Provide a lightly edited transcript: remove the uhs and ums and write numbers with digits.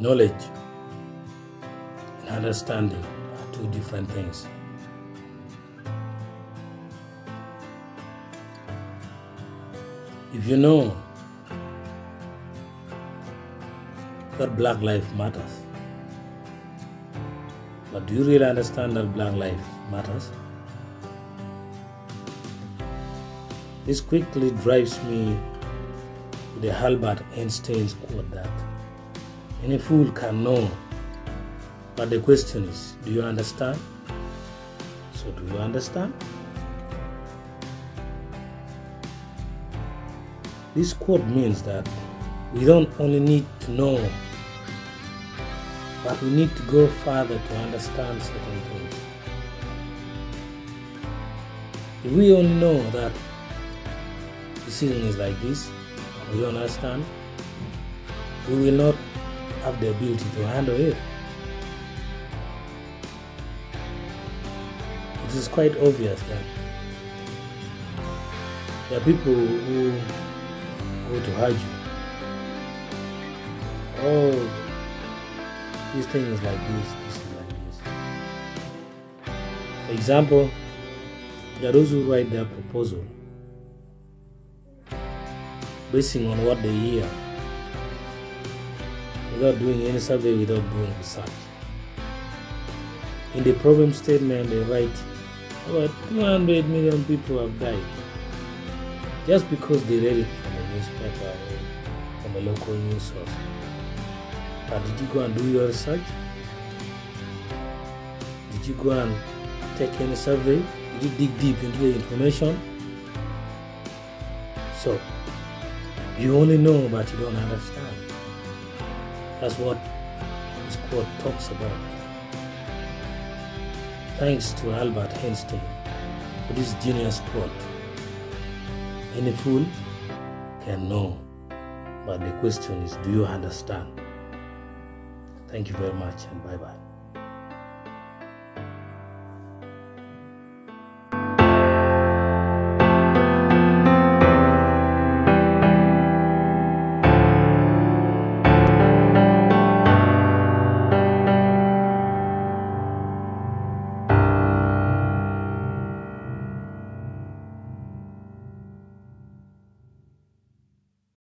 Knowledge and understanding are two different things. If you know that Black life matters, but do you really understand that Black life matters? This quickly drives me to the Albert Einstein's quote that any fool can know, but the question is, do you understand? So do you understand? This quote means that we don't only need to know, but we need to go further to understand certain things. If we only know that the season is like this, we don't understand, we will not have the ability to handle it. It is quite obvious that there are people who go to argue. Oh, this thing is like this is like this. For example, there are those who write their proposal basing on what they hear, without doing any survey, without doing research. In the problem statement, they write about 200 million people have died just because they read it from a newspaper or from a local news source. But did you go and do your research? Did you go and take any survey? Did you dig deep into the information? So, you only know but you don't understand. That's what this quote talks about. Thanks to Albert Einstein for this genius quote. Any fool can know, but the question is, do you understand? Thank you very much and bye-bye.